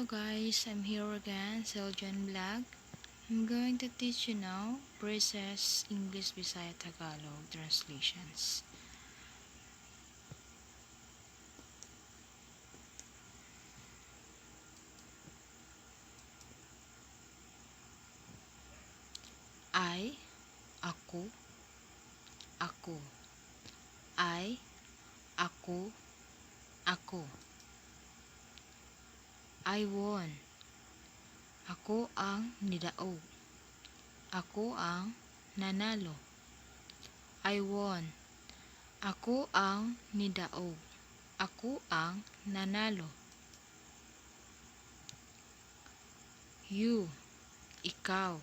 Hello guys, I'm here again, Seljan Vlog. I'm going to teach you now phrases English Bisaya Tagalog translations. I, ako, ako. I, ako, ako. I won. Ako ang nidaog. Ako ang nanalo. I won. Ako ang nidaog. Ako ang nanalo. You, ikaw.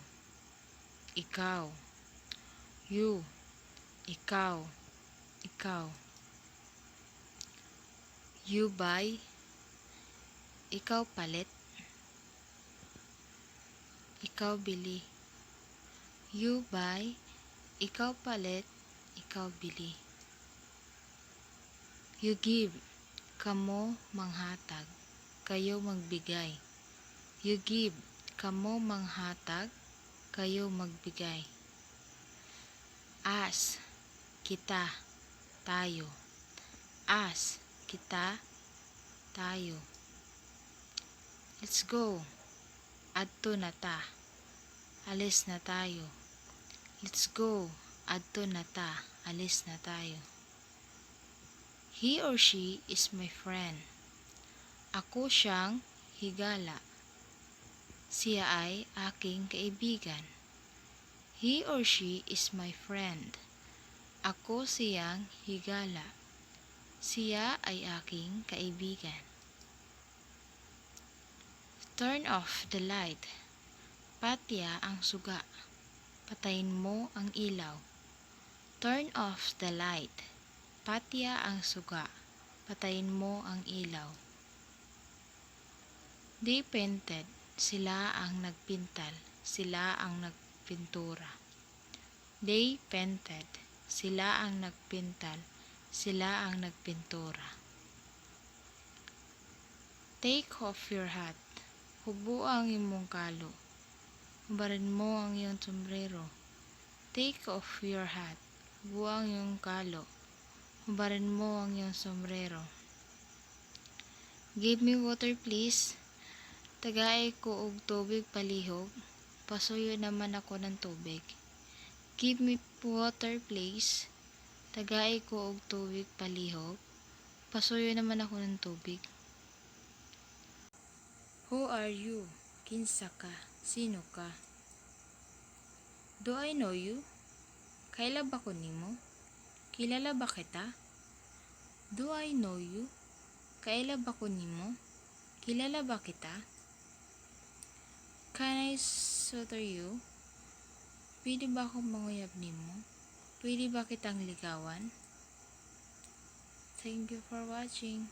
Ikaw. You, ikaw. Ikaw. You buy. Ikaw palit. Ikaw bili. You buy. Ikaw palit. Ikaw bili. You give. Kamo manghatag. Kayo magbigay. You give. Kamo manghatag. Kayo magbigay. As. Kita. Tayo. As. Kita. Tayo. Let's go. Adto na ta. Alis na tayo. Let's go. Adto na ta. Alis na tayo. He or she is my friend. Ako siyang higala. Siya ay aking kaibigan. He or she is my friend. Ako siyang higala. Siya ay aking kaibigan. Turn off the light. Patya ang suga. Patayin mo ang ilaw. Turn off the light. Patya ang suga. Patayin mo ang ilaw. They painted. Sila ang nagpintal. Sila ang nagpintura. They painted. Sila ang nagpintal. Sila ang nagpintura. Take off your hat. Hubo ang imong kalo. Hubarin mo ang iyong sombrero. Take off your hat. Hubo ang iyong kalo. Hubarin mo ang iyong sombrero. Give me water please. Tagae ko og tubig palihog. Pasuyo naman ako ng tubig. Give me water please. Tagae ko og tubig palihog. Pasuyo naman ako ng tubig. Who are you? Kinsa ka? Sino ka? Do I know you? Kaila ba ko nimo? Kilala ba kita? Do I know you? Kaila ba ko nimo? Kilala ba kita? Can I suitor you? Pwede ba akong manguyab nimo? Pwede ba kitang ligawan? Thank you for watching.